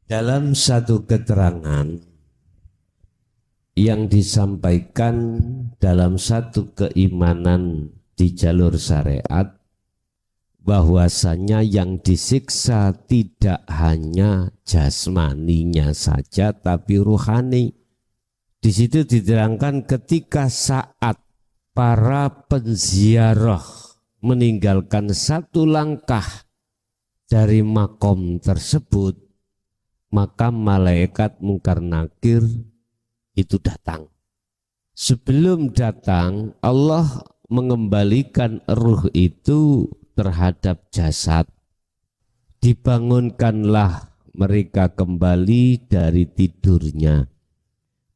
Dalam satu keterangan yang disampaikan dalam satu keimanan di jalur syariat, bahwasanya yang disiksa tidak hanya jasmaninya saja tapi ruhani. Di situ diterangkan ketika saat para penziarah meninggalkan satu langkah dari makom tersebut, maka malaikat Munkar Nakir itu datang. Sebelum datang, Allah mengembalikan ruh itu terhadap jasad. Dibangunkanlah mereka kembali dari tidurnya.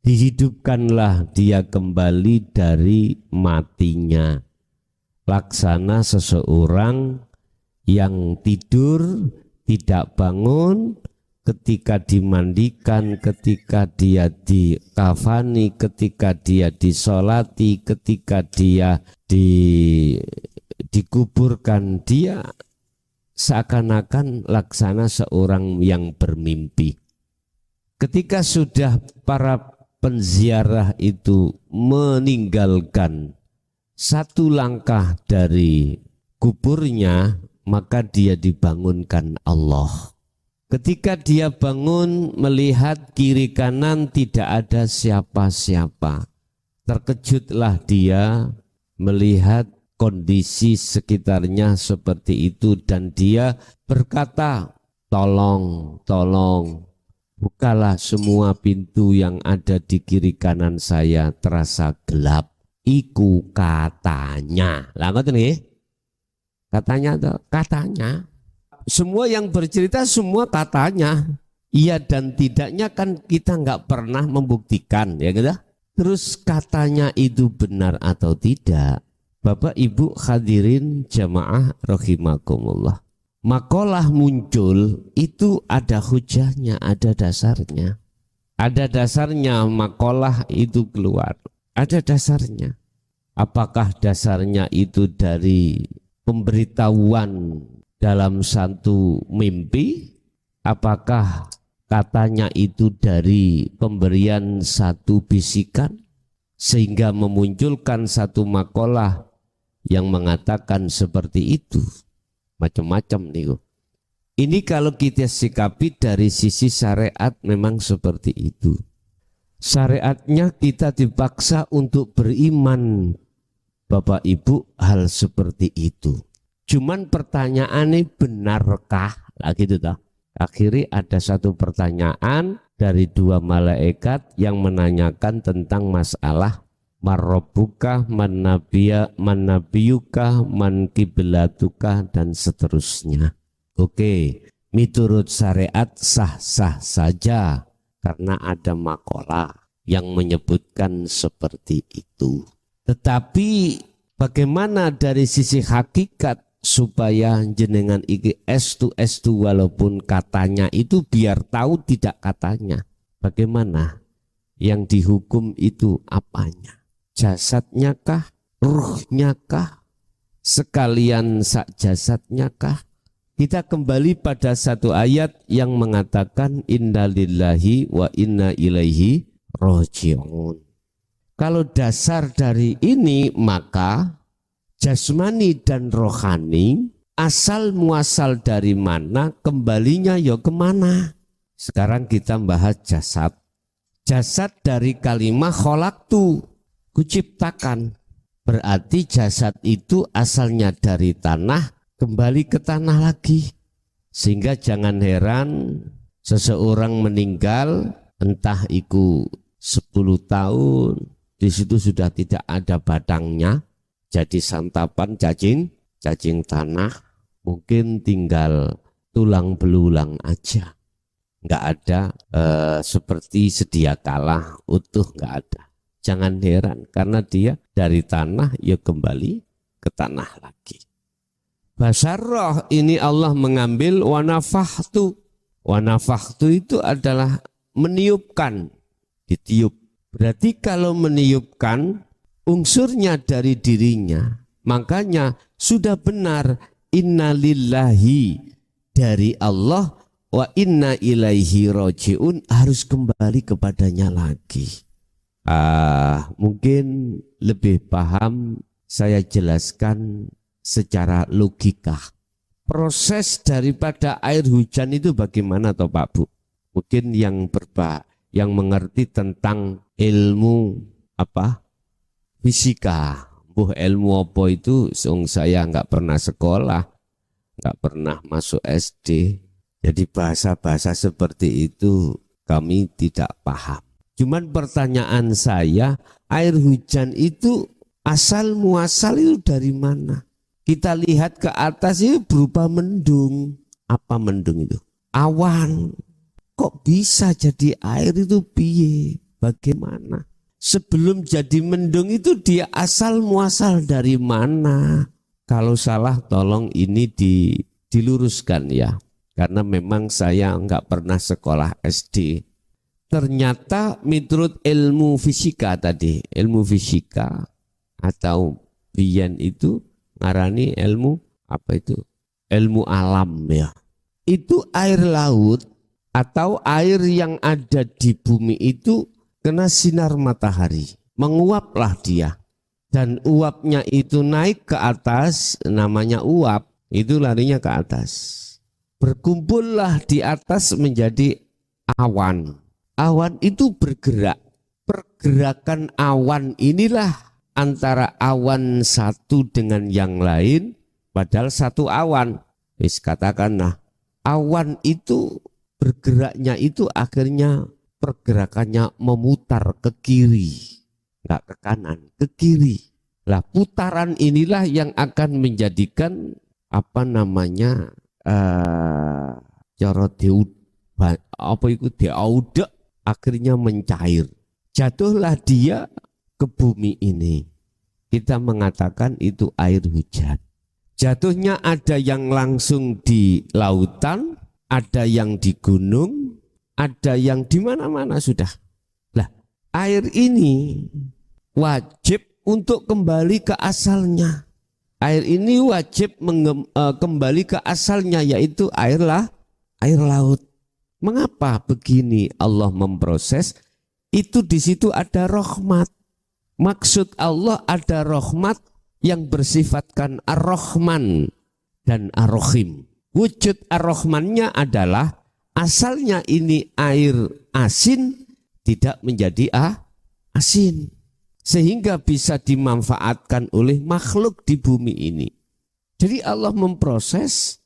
Dihidupkanlah dia kembali dari matinya. Laksana seseorang yang tidur tidak bangun, ketika dimandikan, ketika dia dikafani, ketika dia disolati, ketika dia dikuburkan, dia seakan-akan laksana seorang yang bermimpi. Ketika sudah para penziarah itu meninggalkan satu langkah dari kuburnya, maka dia dibangunkan Allah. Ketika dia bangun melihat kiri kanan tidak ada siapa-siapa. Terkejutlah dia melihat kondisi sekitarnya seperti itu dan dia berkata, tolong, bukalah semua pintu yang ada di kiri kanan saya, terasa gelap. Iku katanya. Lah ngoten nggih? Katanya. Semua yang bercerita semua katanya. Iya dan tidaknya kan kita nggak pernah membuktikan, ya gitu. Terus katanya itu benar atau tidak? Bapak Ibu hadirin jamaah rahimakumullah. Makalah muncul itu ada hujahnya, ada dasarnya. Ada dasarnya makalah itu keluar. Ada dasarnya. Apakah dasarnya itu dari pemberitahuan dalam satu mimpi? Apakah katanya itu dari pemberian satu bisikan sehingga memunculkan satu makalah yang mengatakan seperti itu? Macam-macam nih. Ini kalau kita sikapi dari sisi syariat memang seperti itu. Syariatnya kita dipaksa untuk beriman, Bapak Ibu, hal seperti itu. Cuman pertanyaannya benarkah? Lagi itu toh. Akhirnya ada satu pertanyaan dari dua malaikat yang menanyakan tentang masalah marrobuka, manabiyuka, mankiblatuka dan seterusnya. Oke, miturut syariat sah-sah saja karena ada makalah yang menyebutkan seperti itu. Tetapi bagaimana dari sisi hakikat supaya jenengan iki estu walaupun katanya itu biar tahu tidak katanya. Bagaimana yang dihukum itu apanya? Jasadnya kah? Ruhnya kah? Sekalian sak jasadnya kah? Kita kembali pada satu ayat yang mengatakan innalillahi wa inna ilaihi raji'un. Kalau dasar dari ini maka jasmani dan rohani asal muasal dari mana, kembalinya ya kemana. Sekarang kita bahas jasad. Jasad dari kalimat kholaktu, kuciptakan. Berarti jasad itu asalnya dari tanah, kembali ke tanah lagi. Sehingga jangan heran seseorang meninggal entah itu 10 tahun, di situ sudah tidak ada batangnya, jadi santapan cacing tanah, mungkin tinggal tulang belulang aja, nggak ada seperti sedia kala utuh, nggak ada. Jangan heran karena dia dari tanah ya kembali ke tanah lagi. Basarroh ini Allah mengambil wanafahtu. Wanafahtu itu adalah meniupkan, ditiup. Berarti kalau meniupkan unsurnya dari dirinya, makanya sudah benar innalillahi dari Allah wa inna ilaihi roji'un, harus kembali kepadanya lagi. Mungkin lebih paham saya jelaskan secara logika. Proses daripada air hujan itu bagaimana toh Pak Bu? Mungkin yang mengerti tentang ilmu fisika. Ilmu apa itu? Saya nggak pernah sekolah, nggak pernah masuk SD. Jadi bahasa-bahasa seperti itu kami tidak paham. Cuman pertanyaan saya, air hujan itu asal muasal itu dari mana? Kita lihat ke atas itu berupa mendung. Apa mendung itu? Awan. Kok bisa jadi air itu piye? Bagaimana? Sebelum jadi mendung itu dia asal muasal dari mana? Kalau salah tolong ini diluruskan ya. Karena memang saya enggak pernah sekolah SD. Ternyata menurut ilmu fisika tadi, ilmu fisika atau biyen itu ngarani ilmu apa itu? Ilmu alam ya. Itu air laut atau air yang ada di bumi itu kena sinar matahari, menguaplah dia. Dan uapnya itu naik ke atas, namanya uap, itu larinya ke atas. Berkumpullah di atas menjadi awan. Awan itu bergerak. Pergerakan awan inilah antara awan satu dengan yang lain, padahal satu awan. Katakanlah, awan itu bergeraknya itu akhirnya pergerakannya memutar ke kiri, enggak ke kanan, ke kiri. Lah putaran inilah yang akan menjadikan cara diaudek akhirnya mencair. Jatuhlah dia ke bumi ini. Kita mengatakan itu air hujan. Jatuhnya ada yang langsung di lautan, ada yang di gunung, ada yang di mana-mana sudah. Lah, air ini wajib untuk kembali ke asalnya. Air ini wajib kembali ke asalnya, yaitu air laut. Mengapa begini Allah memproses? Itu di situ ada rahmat. Maksud Allah ada rahmat yang bersifatkan ar-Rahman dan ar-Rahim. Wujud ar-Rahmannya adalah asalnya ini air asin tidak menjadi asin. Sehingga bisa dimanfaatkan oleh makhluk di bumi ini. Jadi Allah memproses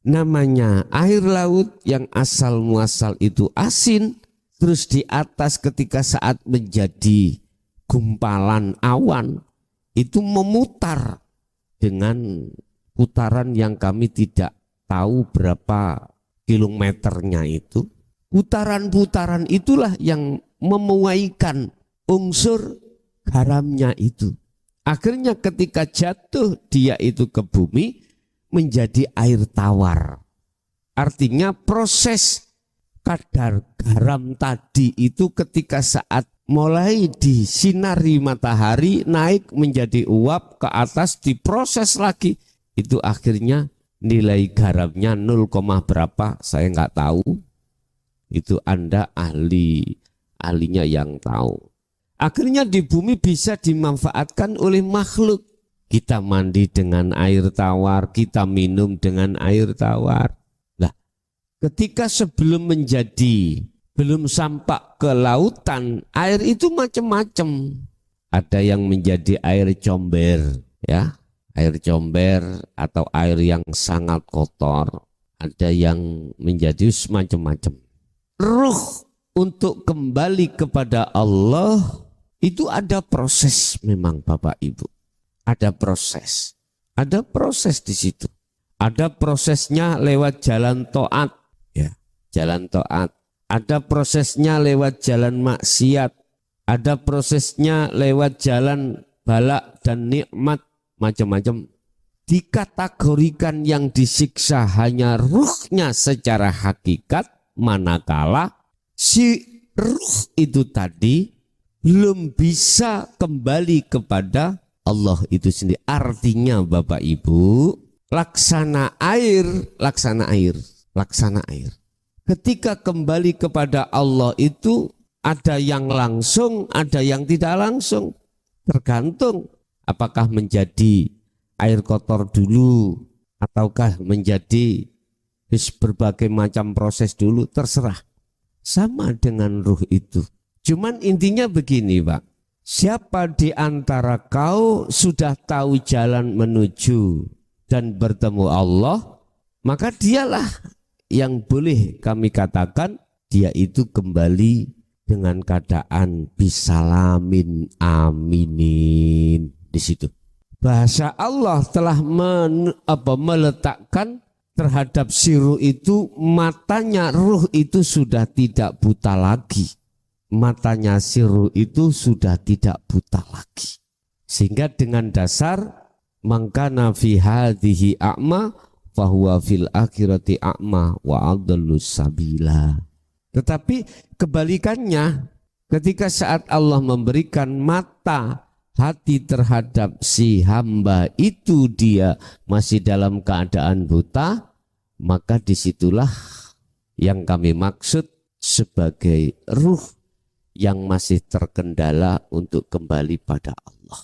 namanya air laut yang asal muasal itu asin. Terus di atas ketika saat menjadi gumpalan awan itu memutar dengan putaran yang kami tidak tahu berapa kilometernya itu. Putaran-putaran itulah yang memuaikan unsur garamnya itu. Akhirnya ketika jatuh dia itu ke bumi menjadi air tawar. Artinya proses kadar garam tadi itu ketika saat mulai disinari matahari naik menjadi uap ke atas diproses lagi. Itu akhirnya nilai garamnya 0, berapa saya nggak tahu. Itu Anda ahlinya yang tahu. Akhirnya di bumi bisa dimanfaatkan oleh makhluk. Kita mandi dengan air tawar, kita minum dengan air tawar. Nah, ketika sebelum belum sampai ke lautan, air itu macam-macam. Ada yang menjadi air comber, ya. Air comber atau air yang sangat kotor. Ada yang menjadi macam-macam. Ruh untuk kembali kepada Allah itu ada proses memang Bapak Ibu. Ada proses. Ada proses di situ. Ada prosesnya lewat jalan taat, ya. Jalan taat. Ada prosesnya lewat jalan maksiat. Ada prosesnya lewat jalan balak dan nikmat, macam-macam. Dikategorikan yang disiksa hanya ruhnya secara hakikat, manakala si ruh itu tadi belum bisa kembali kepada Allah itu sendiri. Artinya Bapak Ibu, laksana air. ketika kembali kepada Allah itu ada yang langsung, ada yang tidak langsung. Tergantung apakah menjadi air kotor dulu ataukah menjadi berbagai macam proses dulu, terserah. Sama dengan ruh itu. Cuman intinya begini, Pak. Siapa di antara kau sudah tahu jalan menuju dan bertemu Allah, maka dialah yang boleh kami katakan dia itu kembali dengan keadaan bisalamin aminin. Di situ bahasa Allah telah meletakkan terhadap si ruh itu, matanya ruh itu sudah tidak buta lagi. Matanya si ruh itu sudah tidak buta lagi. Sehingga dengan dasar mangkana fi hadhihi a'ma fahuwa fil akhirati a'ma wa adallus sabila. Tetapi kebalikannya, ketika saat Allah memberikan mata hati terhadap si hamba itu dia masih dalam keadaan buta, maka disitulah yang kami maksud sebagai ruh yang masih terkendala untuk kembali pada Allah.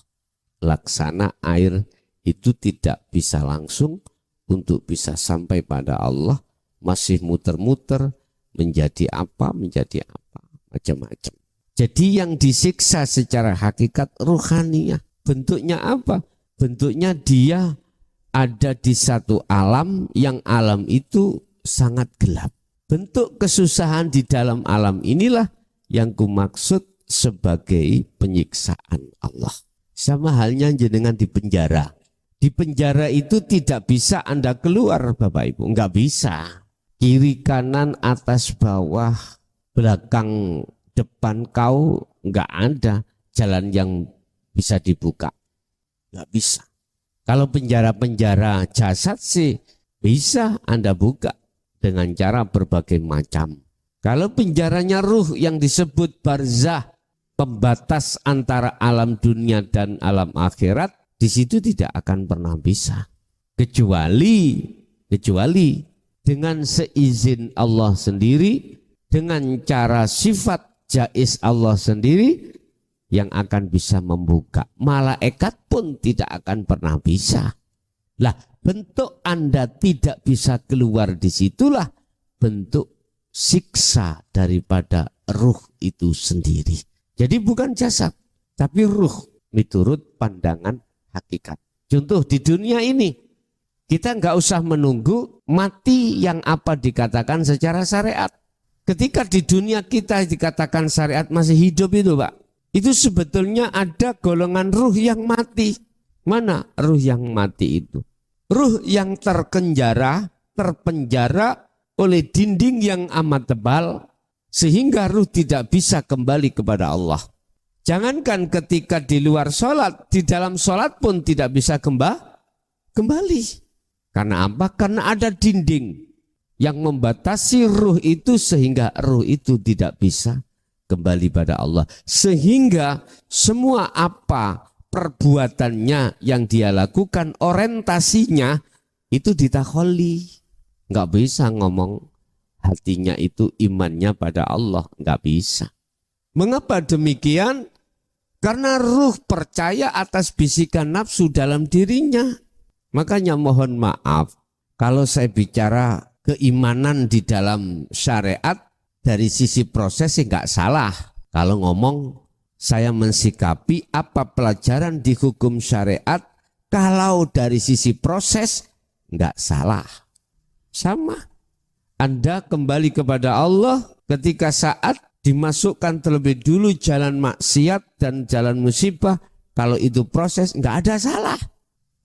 Laksana air itu tidak bisa langsung untuk bisa sampai pada Allah, masih muter-muter menjadi apa, macam-macam. Jadi yang disiksa secara hakikat ruhaniyah. Bentuknya apa? Bentuknya dia ada di satu alam yang alam itu sangat gelap. Bentuk kesusahan di dalam alam inilah yang kumaksud sebagai penyiksaan Allah. Sama halnya jenengan di penjara. Di penjara itu tidak bisa Anda keluar, Bapak Ibu. Enggak bisa. Kiri, kanan, atas, bawah, belakang, depan kau enggak ada jalan yang bisa dibuka. Enggak bisa. Kalau penjara-penjara jasad sih bisa Anda buka dengan cara berbagai macam. Kalau penjaranya ruh yang disebut barzah, pembatas antara alam dunia dan alam akhirat, di situ tidak akan pernah bisa. Kecuali dengan seizin Allah sendiri, dengan cara sifat jaiz Allah sendiri yang akan bisa membuka. Malaikat pun tidak akan pernah bisa. Lah, bentuk Anda tidak bisa keluar disitulah bentuk siksa daripada ruh itu sendiri. Jadi bukan jasad, tapi ruh menurut pandangan hakikat. Contoh di dunia ini, kita nggak usah menunggu mati yang apa dikatakan secara syariat. Ketika di dunia kita dikatakan syariat masih hidup itu, Pak, itu sebetulnya ada golongan ruh yang mati. Mana ruh yang mati itu? Ruh yang terpenjara oleh dinding yang amat tebal sehingga ruh tidak bisa kembali kepada Allah. Jangankan ketika di luar sholat, di dalam sholat pun tidak bisa kembali. Karena apa? Karena ada dinding yang membatasi ruh itu sehingga ruh itu tidak bisa kembali pada Allah. Sehingga semua apa perbuatannya yang dia lakukan, orientasinya itu ditakholi. Nggak bisa ngomong hatinya itu imannya pada Allah, nggak bisa. Mengapa demikian? Karena ruh percaya atas bisikan nafsu dalam dirinya. Makanya mohon maaf kalau saya bicara keimanan di dalam syariat dari sisi proses nggak salah. Kalau ngomong saya mensikapi apa pelajaran di hukum syariat, kalau dari sisi proses nggak salah. Sama, Anda kembali kepada Allah ketika saat dimasukkan terlebih dulu jalan maksiat dan jalan musibah, kalau itu proses nggak ada salah.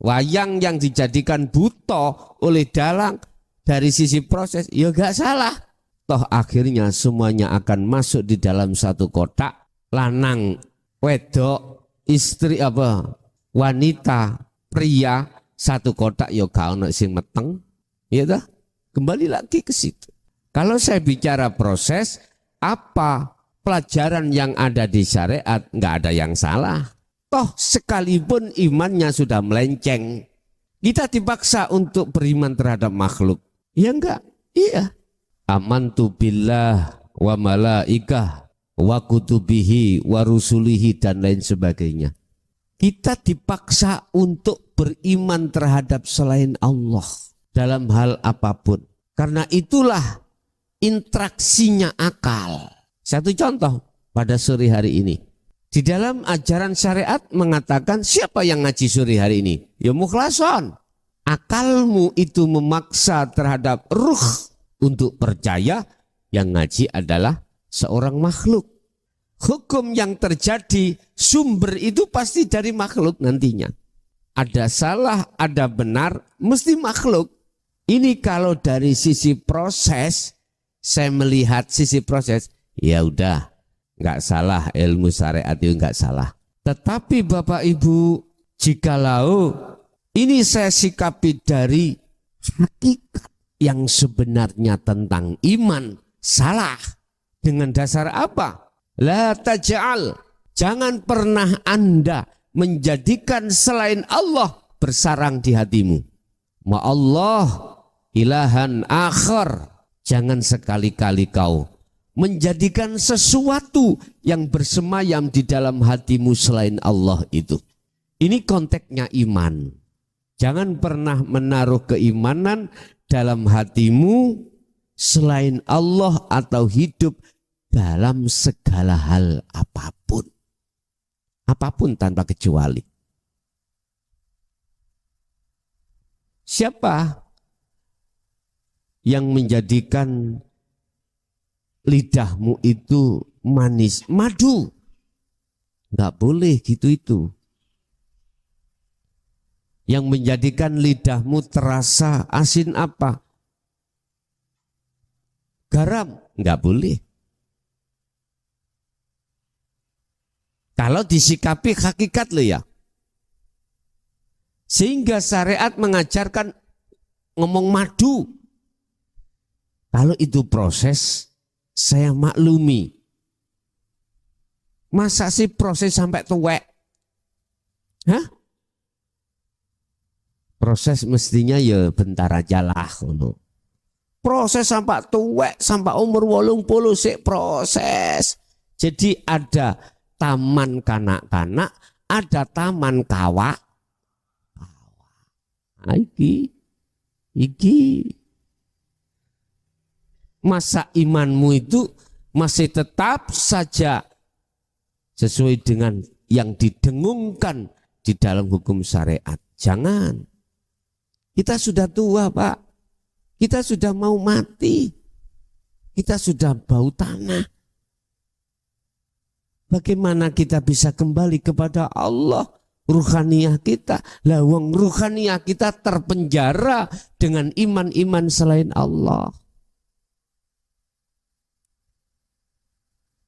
Wayang yang dijadikan buta oleh dalang dari sisi proses ya nggak salah. Toh akhirnya semuanya akan masuk di dalam satu kotak, lanang, wedok, istri wanita, pria, satu kotak ya gak ono sing meteng, ya dah. Kembali lagi ke situ. Kalau saya bicara proses, apa pelajaran yang ada di syariat nggak ada yang salah. Toh sekalipun imannya sudah melenceng, kita dipaksa untuk beriman terhadap makhluk. Ya enggak? Iya. amantu billah wa malaikah wa kutubihi wa rusulihi dan lain sebagainya. Kita dipaksa untuk beriman terhadap selain Allah dalam hal apapun. Karena itulah interaksinya akal. Satu contoh pada sore hari ini. Di dalam ajaran syariat mengatakan siapa yang ngaji sore hari ini? Ya mukhlason. Akalmu itu memaksa terhadap ruh untuk percaya yang ngaji adalah seorang makhluk. Hukum yang terjadi sumber itu pasti dari makhluk nantinya. Ada salah, ada benar, mesti makhluk. Ini kalau dari sisi proses, saya melihat sisi proses, ya udah, nggak salah, ilmu syariat itu nggak salah. Tetapi Bapak Ibu, jikalau ini saya sikapi dari hakikat yang sebenarnya tentang iman, salah. Dengan dasar apa? La taj'al, jangan pernah Anda menjadikan selain Allah bersarang di hatimu. Ma Allah ilahan akhar, jangan sekali-kali kau menjadikan sesuatu yang bersemayam di dalam hatimu selain Allah itu. Ini konteksnya iman. Jangan pernah menaruh keimanan dalam hatimu selain Allah atau hidup dalam segala hal apapun. Apapun tanpa kecuali. Siapa yang menjadikan lidahmu itu manis? Madu. Enggak boleh gitu itu. Yang menjadikan lidahmu terasa asin apa? Garam. Enggak boleh. Kalau disikapi hakikat loh ya. Sehingga syariat mengajarkan ngomong madu. Kalau itu proses, saya maklumi. Masa sih proses sampai tuwek? Hah? Proses mestinya ya bentar aja lah. Proses sampai tuwek, sampai umur 80 sih proses. Jadi ada taman kanak-kanak, ada taman kawak. Iki. Masa imanmu itu masih tetap saja sesuai dengan yang didengungkan di dalam hukum syariat. Jangan. Kita sudah tua, Pak. Kita sudah mau mati. Kita sudah bau tanah. Bagaimana kita bisa kembali kepada Allah, ruhaniyah kita? Lawang ruhaniyah kita terpenjara dengan iman-iman selain Allah.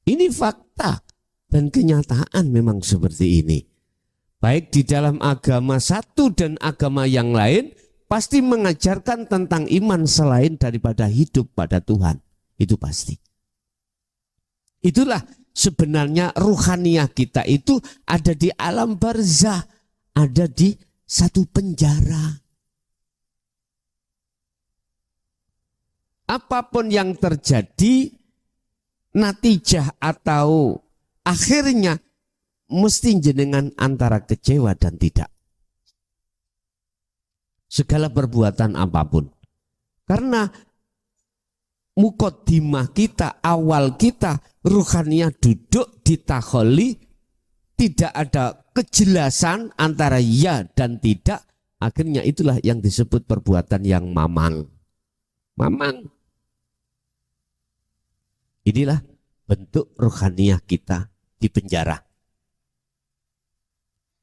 Ini fakta dan kenyataan memang seperti ini. Baik di dalam agama satu dan agama yang lain, pasti mengajarkan tentang iman selain daripada hidup pada Tuhan. Itu pasti. Itulah sebenarnya ruhaniyah kita itu ada di alam barzah, ada di satu penjara. Apapun yang terjadi, natijah atau akhirnya mesti jenengan antara kecewa dan tidak. Segala perbuatan apapun. Karena mukaddimah kita, awal kita, ruhaniyah duduk di takholi, tidak ada kejelasan antara ya dan tidak, akhirnya itulah yang disebut perbuatan yang mamang. Mamang. Inilah bentuk ruhaniyah kita di penjara.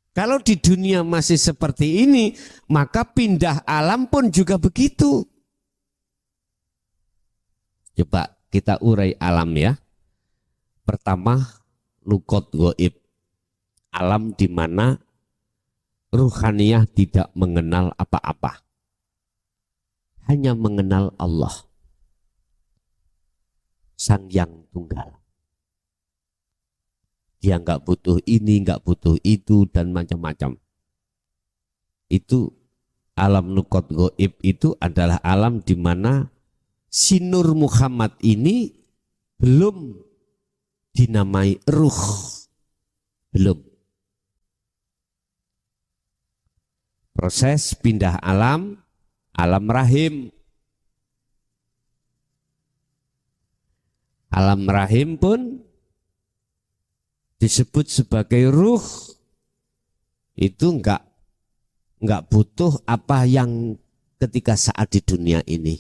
Kalau di dunia masih seperti ini, maka pindah alam pun juga begitu. Coba kita urai alam ya. Pertama, lukot goib. Alam di mana ruhaniyah tidak mengenal apa-apa. Hanya mengenal Allah. Sang yang tunggal. Dia nggak butuh ini, nggak butuh itu, dan macam-macam. Itu alam lukot goib itu adalah alam di mana si Nur Muhammad ini belum dinamai ruh. Belum. Proses pindah alam rahim. Alam rahim pun disebut sebagai ruh. Itu enggak butuh apa yang ketika saat di dunia ini.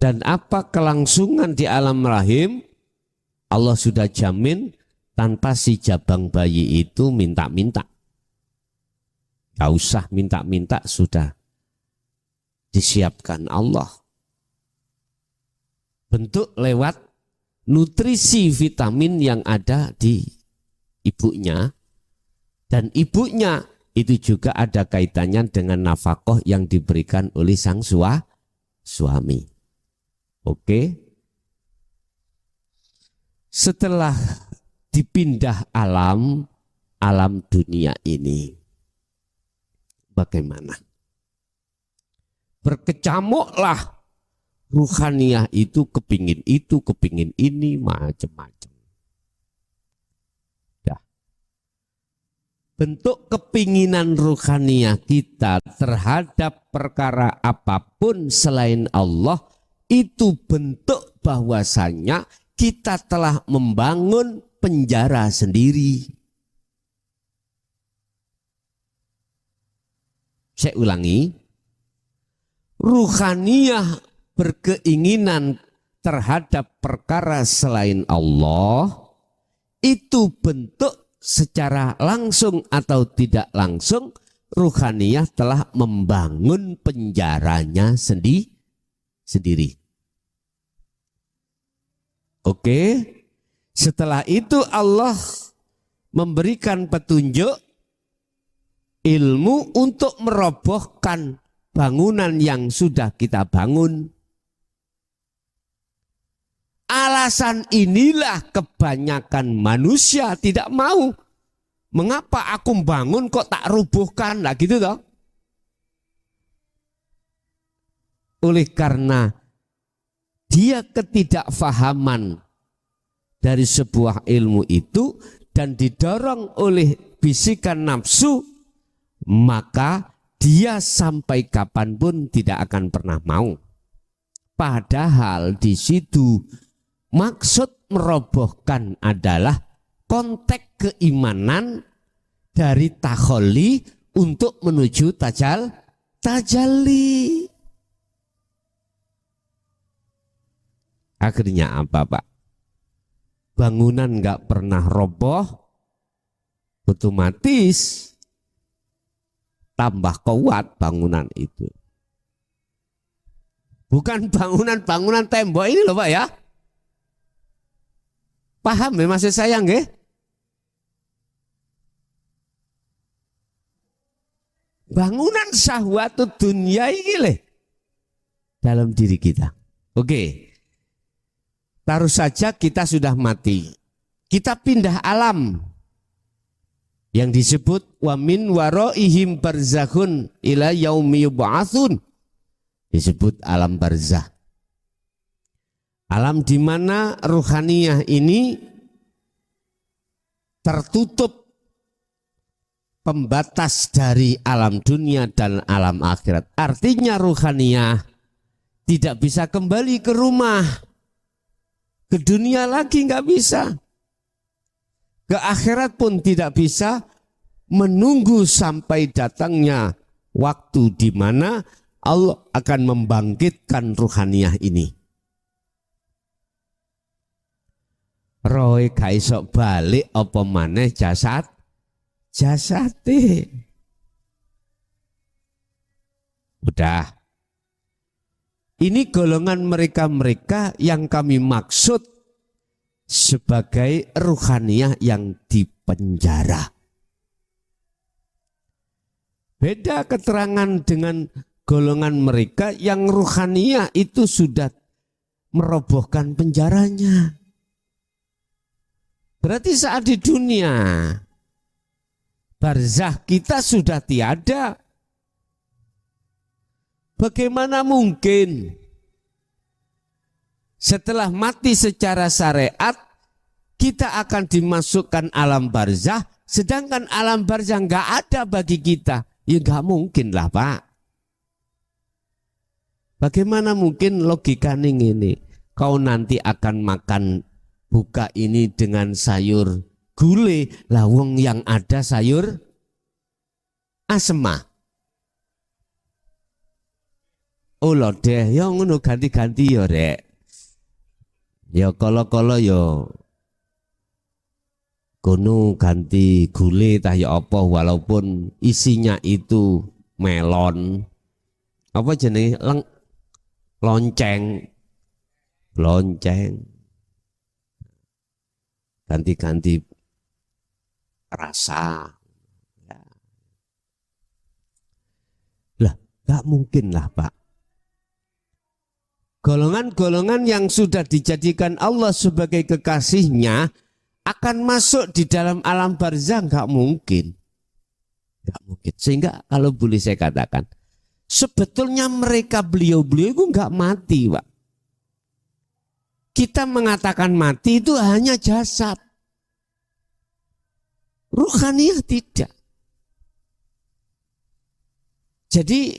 Dan apa kelangsungan di alam rahim, Allah sudah jamin tanpa si jabang bayi itu minta-minta. Gak usah minta-minta, sudah disiapkan Allah. Bentuk lewat nutrisi vitamin yang ada di ibunya. Dan ibunya itu juga ada kaitannya dengan nafkah yang diberikan oleh sang suami. Oke. Setelah dipindah alam dunia ini, bagaimana? Berkecamuklah ruhaniyah itu, kepingin ini, macam-macam. Bentuk kepinginan ruhaniyah kita terhadap perkara apapun selain Allah itu bentuk bahwasanya kita telah membangun penjara sendiri. Saya ulangi, ruhaniyah berkeinginan terhadap perkara selain Allah itu bentuk secara langsung atau tidak langsung ruhaniyah telah membangun penjaranya sendiri. Oke, setelah itu Allah memberikan petunjuk ilmu untuk merobohkan bangunan yang sudah kita bangun. Alasan inilah kebanyakan manusia tidak mau. Mengapa aku bangun kok tak rubuhkan? Nah gitu toh. Oleh karena dia ketidakfahaman dari sebuah ilmu itu dan didorong oleh bisikan nafsu, maka dia sampai kapanpun tidak akan pernah mau. Padahal di situ maksud merobohkan adalah konteks keimanan dari takholi untuk menuju tajalli. Akhirnya apa, Pak? Bangunan nggak pernah roboh, otomatis tambah kuat bangunan itu. Bukan bangunan tembok ini loh Pak ya. Paham ya maksud saya nggih? Bangunan syahwatud dunia ini leh dalam diri kita. Oke. Taruh saja kita sudah mati. Kita pindah alam yang disebut wa min waraihim barzakhun ila yaumi yub'atsun. Disebut alam barzah. Alam di mana ruhaniyah ini tertutup pembatas dari alam dunia dan alam akhirat. Artinya ruhaniyah tidak bisa kembali ke rumah, ke dunia lagi nggak bisa, ke akhirat pun tidak bisa, menunggu sampai datangnya waktu di mana Allah akan membangkitkan ruhaniyah ini. Roe kaisok balik apa maneh jasate. Udah. Ini golongan mereka-mereka yang kami maksud sebagai ruhaniyah yang dipenjara. Beda keterangan dengan golongan mereka yang ruhaniyah itu sudah merobohkan penjaranya. Berarti saat di dunia barzah kita sudah tiada. Bagaimana mungkin setelah mati secara syariat kita akan dimasukkan alam barzah, sedangkan alam barzah nggak ada bagi kita? Ya nggak mungkin lah Pak. Bagaimana mungkin logikanya ini? Kau nanti akan makan buka ini dengan sayur gulai, lawang yang ada sayur asema. Oh loh deh, ya ngono ganti-ganti ya rek. Ya kalau ya kono ganti gulai tah ya apa, walaupun isinya itu melon. Apa jenenge lonceng. Ganti-ganti rasa. Lah, gak mungkin lah Pak. Golongan-golongan yang sudah dijadikan Allah sebagai kekasihnya akan masuk di dalam alam barzah, gak mungkin. Gak mungkin. Sehingga kalau boleh saya katakan, sebetulnya mereka beliau-beliau itu gak mati Pak. Kita mengatakan mati itu hanya jasad. Ruhaniyah tidak. Jadi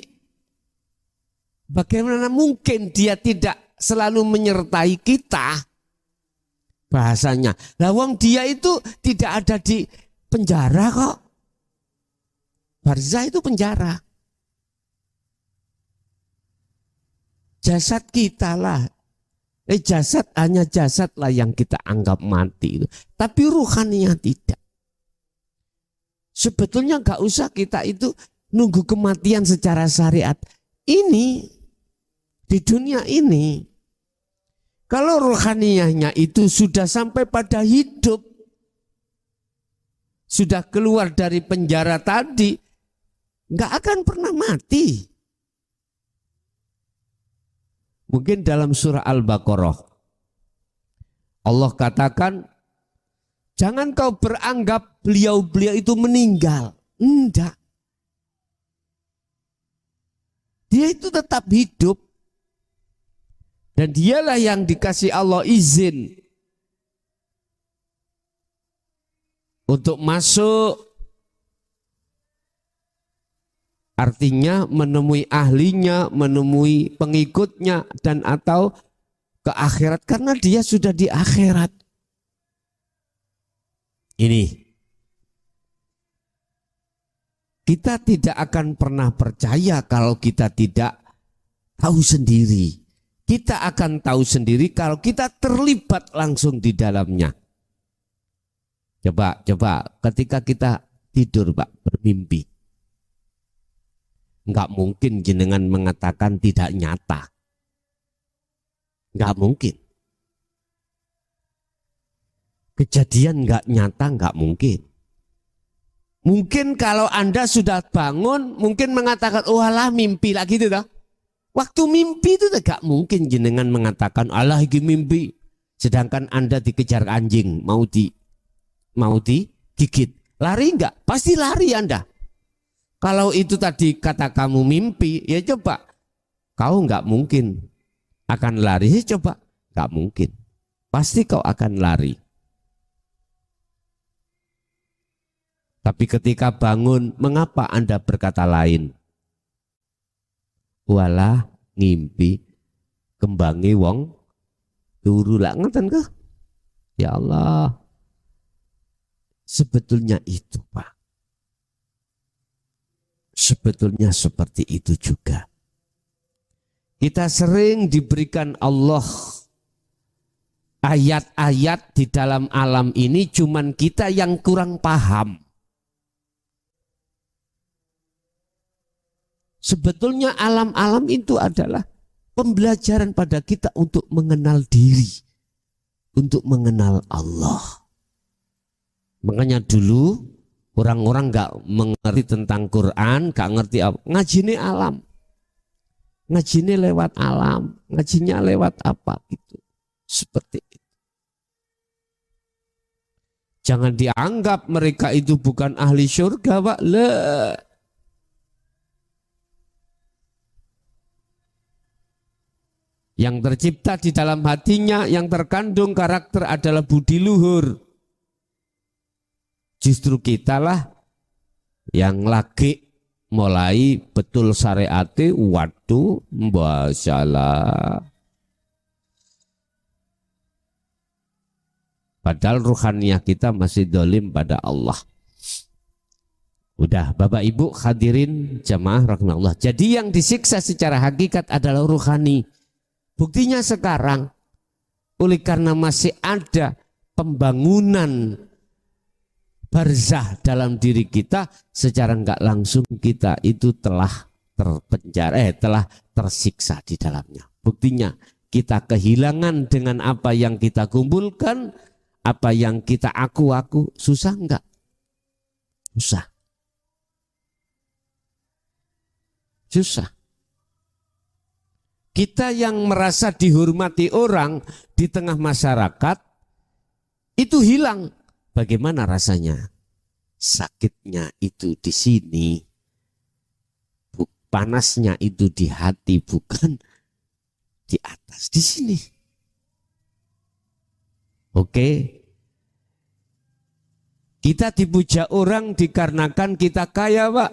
bagaimana mungkin dia tidak selalu menyertai kita? Bahasanya, lawang dia itu tidak ada di penjara kok. Barzah itu penjara. Jasad kita lah. Jasad hanya jasad lah yang kita anggap mati itu. Tapi ruhaniyah tidak. Sebetulnya gak usah kita itu nunggu kematian secara syariat. Ini di dunia ini, kalau rohaniyahnya itu sudah sampai pada hidup, sudah keluar dari penjara tadi, nggak akan pernah mati. Mungkin dalam surah Al-Baqarah Allah katakan, jangan kau beranggap beliau-beliau itu meninggal. Enggak. Dia itu tetap hidup. Dan dialah yang dikasih Allah izin untuk masuk. Artinya menemui ahlinya, menemui pengikutnya, dan atau ke akhirat. Karena dia sudah di akhirat. Ini. Kita tidak akan pernah percaya kalau kita tidak tahu sendiri. Kita akan tahu sendiri kalau kita terlibat langsung di dalamnya. Coba ketika kita tidur Pak, bermimpi. Enggak mungkin jenengan mengatakan tidak nyata. Enggak mungkin. Kejadian enggak nyata, enggak mungkin. Mungkin kalau Anda sudah bangun, mungkin mengatakan, oh alah mimpi lah gitu toh. Waktu mimpi itu tidak mungkin jenengan mengatakan, alah ini mimpi. Sedangkan Anda dikejar anjing, mau digigit. Lari enggak? Pasti lari Anda. Kalau itu tadi kata kamu mimpi, ya coba. Kau enggak mungkin akan lari. Ya coba, enggak mungkin. Pasti kau akan lari. Tapi ketika bangun, mengapa Anda berkata lain? Walah ngimpi kembangi wong turu lak ngeten kah? Ya Allah. Sebetulnya itu Pak. Sebetulnya seperti itu juga. Kita sering diberikan Allah ayat-ayat di dalam alam ini, cuman kita yang kurang paham. Sebetulnya alam-alam itu adalah pembelajaran pada kita untuk mengenal diri, untuk mengenal Allah. Makanya dulu orang-orang nggak mengerti tentang Quran, nggak ngerti apa. Ngajine alam, ngajine lewat alam, ngajinya lewat apa gitu. Seperti itu. Jangan dianggap mereka itu bukan ahli surga, Pak. Yang tercipta di dalam hatinya, yang terkandung karakter adalah budi luhur. Justru kitalah yang lagi mulai betul syariate, waduh, masyaallah. Padahal ruhaniyah kita masih dolim pada Allah. Udah, Bapak Ibu hadirin jamaah rahimakumullah. Jadi yang disiksa secara hakikat adalah ruhani. Buktinya sekarang, oleh karena masih ada pembangunan barzah dalam diri kita, secara enggak langsung kita itu telah terpenjara, telah tersiksa di dalamnya. Buktinya kita kehilangan dengan apa yang kita kumpulkan, apa yang kita aku-aku, susah enggak? Susah. Susah. Kita yang merasa dihormati orang di tengah masyarakat itu hilang. Bagaimana rasanya? Sakitnya itu di sini. Panasnya itu di hati, bukan di atas, di sini. Oke. Kita dipuja orang dikarenakan kita kaya, Pak.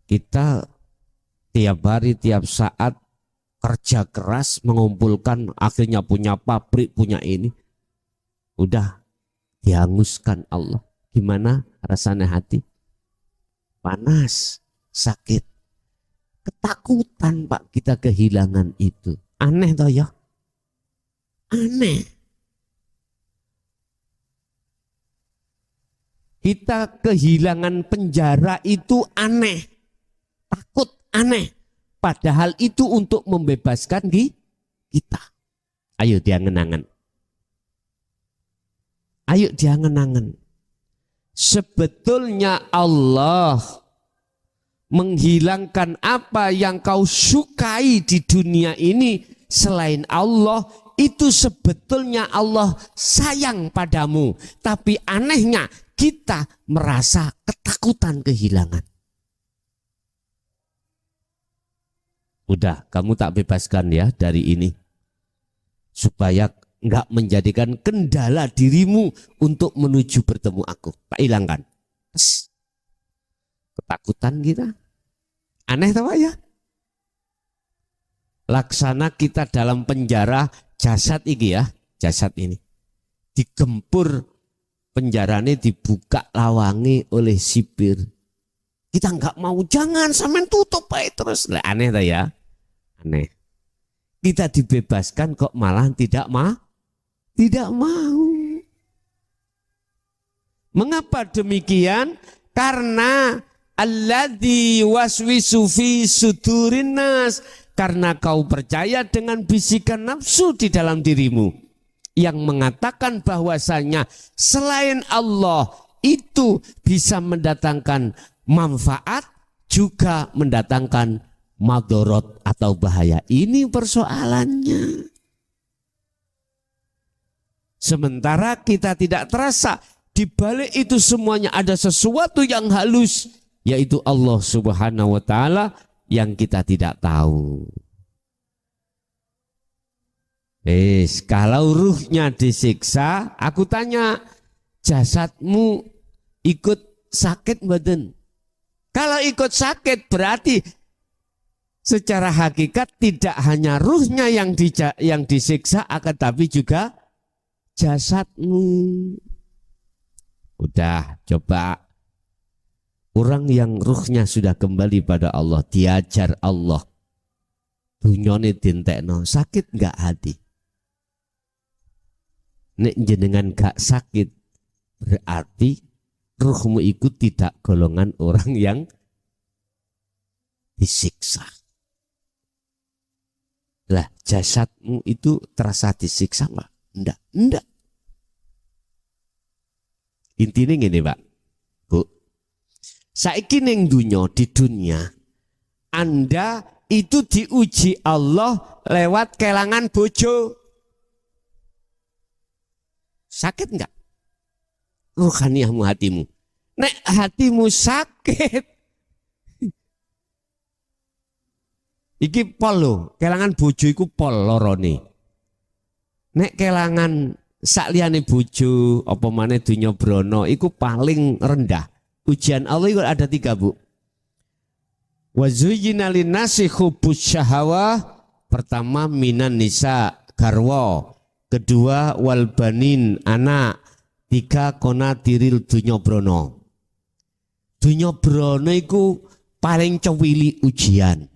Kita tiap hari, tiap saat kerja keras mengumpulkan, akhirnya punya pabrik, punya ini. Udah dihanguskan Allah. Gimana rasanya hati? Panas, sakit, ketakutan Pak kita kehilangan itu. Aneh toh ya? Aneh. Kita kehilangan penjara itu aneh. Takut, aneh. Padahal itu untuk membebaskan kita. Ayo diangen-angen. Ayo diangen-angen. Sebetulnya Allah menghilangkan apa yang kau sukai di dunia ini selain Allah, itu sebetulnya Allah sayang padamu. Tapi anehnya kita merasa ketakutan kehilangan. Udah, kamu tak bebaskan ya dari ini. Supaya enggak menjadikan kendala dirimu untuk menuju bertemu aku. Tak hilangkan. Ketakutan kita. Aneh tahu ya? Laksana kita dalam penjara jasad ini ya. Jasad ini. Digempur penjaranya, dibuka lawangi oleh sipir. Kita enggak mau, jangan sampean tutup baik terus. Lah, aneh tak ya? Aneh. Kita dibebaskan kok malah tidak mau. Tidak mau. Mengapa demikian? Karena alladzi waswisu fi sudurin nas. Karena kau percaya dengan bisikan nafsu di dalam dirimu yang mengatakan bahwasanya selain Allah itu bisa mendatangkan manfaat, juga mendatangkan madorot atau bahaya. Ini persoalannya. Sementara kita tidak terasa, di balik itu semuanya ada sesuatu yang halus, yaitu Allah Subhanahu wa taala yang kita tidak tahu. Kalau ruhnya disiksa, aku tanya, jasadmu ikut sakit badan? Kalau ikut sakit berarti secara hakikat tidak hanya ruhnya yang disiksa, akan tapi juga jasadmu. Udah, coba orang yang ruhnya sudah kembali pada Allah, diajar Allah, dunyane dintekno, sakit enggak hati? Nek jenengan gak sakit, berarti ruhmu ikut tidak golongan orang yang disiksa. Lah, jasadmu itu terasa disiksa enggak? Enggak, enggak. Intinya gini Pak, Bu. Saiki ning dunya, di dunia, Anda itu diuji Allah lewat kelangan bojo. Sakit enggak? Ruhaniyahmu, hatimu. Nek hatimu sakit, Iki pol lho, kelangan bojo iku pol lorone. Nek kelangan sakliyane bojo apa maneh dunya brana iku paling rendah. Ujian Allah itu ada 3, Bu. Wa zuyyina linnasi hubbus syahawah. Pertama minan nisa garwa, kedua wal banin anak, 3 konatiril dunya brana. Dunya brana iku paling cewili ujian.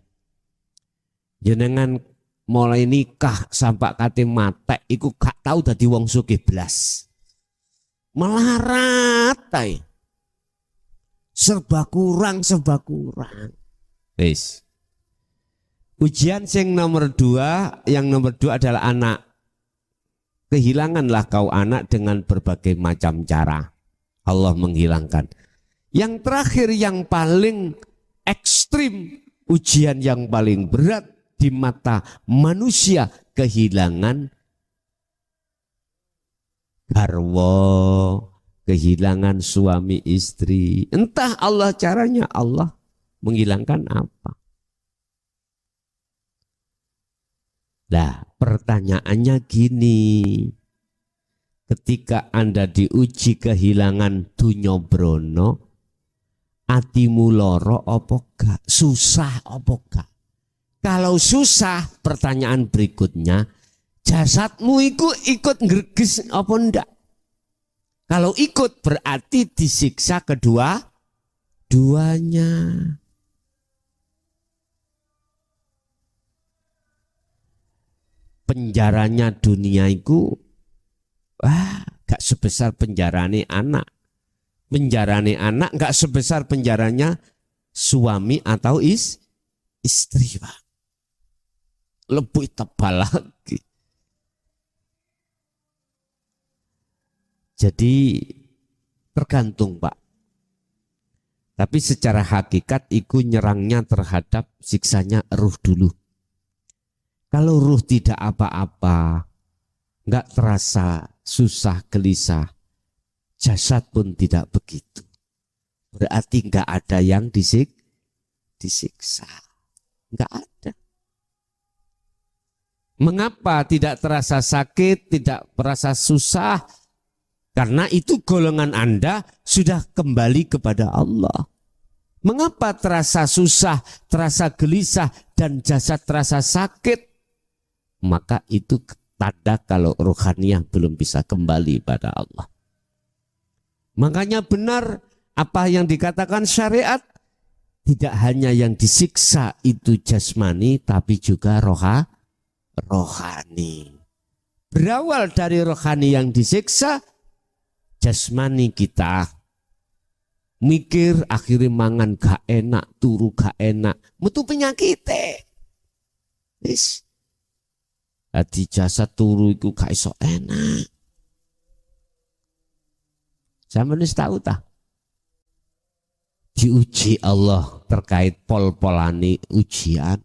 Jenengan mulai nikah sampai kate matek iku gak tau dadi wong sugih blas. Melarat ae. Serba kurang. Wis. Ujian yang nomor 2 adalah anak. Kehilanganlah kau anak dengan berbagai macam cara. Allah menghilangkan. Yang terakhir yang paling ekstrim, ujian yang paling berat di mata manusia, kehilangan garwa, kehilangan suami istri. Entah Allah caranya, Allah menghilangkan apa. Nah, pertanyaannya gini, ketika Anda diuji kehilangan dunya brana, atimu loro apa gak? Susah apa gak? Kalau susah, pertanyaan berikutnya, jasadmu ikut ngreges apa ndak? Kalau ikut berarti disiksa duanya. Penjaranya dunia itu gak sebesar penjarane anak. Penjarane anak gak sebesar penjaranya suami atau istri, Pak. Lebih tebal lagi. Jadi tergantung, Pak. Tapi secara hakikat itu nyerangnya terhadap siksanya ruh dulu. Kalau ruh tidak apa-apa, enggak terasa susah gelisah, jasad pun tidak begitu. Berarti enggak ada yang disiksa. Enggak ada. Mengapa tidak terasa sakit, tidak terasa susah? Karena itu golongan Anda sudah kembali kepada Allah. Mengapa terasa susah, terasa gelisah, dan jasad terasa sakit? Maka itu tanda kalau rohaniah belum bisa kembali pada Allah. Makanya benar apa yang dikatakan syariat, tidak hanya yang disiksa itu jasmani, tapi juga rohani. Berawal dari rohani yang disiksa, jasmani kita mikir akhirnya mangan gak enak, turu gak enak, metu penyakit. Di jasad turu itu gak iso enak. Sampeyan wis tahu ta? Diuji Allah terkait pol-polane ujian.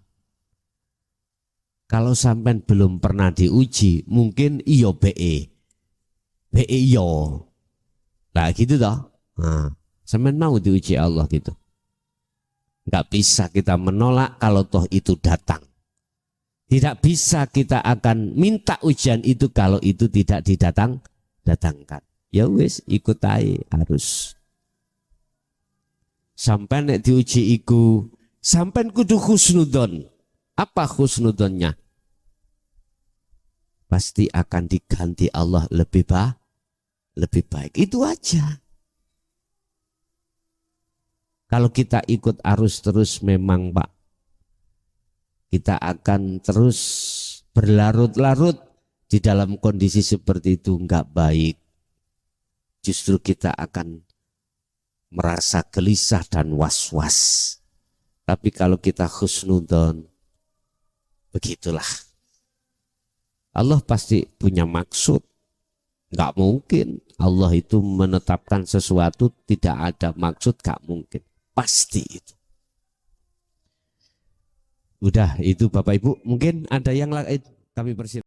Kalau sampean belum pernah diuji, mungkin iyo BE iyo. Nah gitu toh. Nah, sampean mau diuji Allah gitu. Enggak bisa kita menolak kalau toh itu datang. Tidak bisa kita akan minta ujian itu kalau itu tidak datangkan. Ya wis ikut aja harus. Sampai nek diuji iku, sampai kudu husnudon. Apa husnudonnya? Pasti akan diganti Allah lebih baik. Itu aja. Kalau kita ikut arus terus memang, Pak, kita akan terus berlarut-larut di dalam kondisi seperti itu, enggak baik. Justru kita akan merasa gelisah dan was-was. Tapi kalau kita husnudon, begitulah. Allah pasti punya maksud. Enggak mungkin Allah itu menetapkan sesuatu tidak ada maksud, enggak mungkin. Pasti itu. Udah itu Bapak Ibu, mungkin ada yang lain kami persilakan.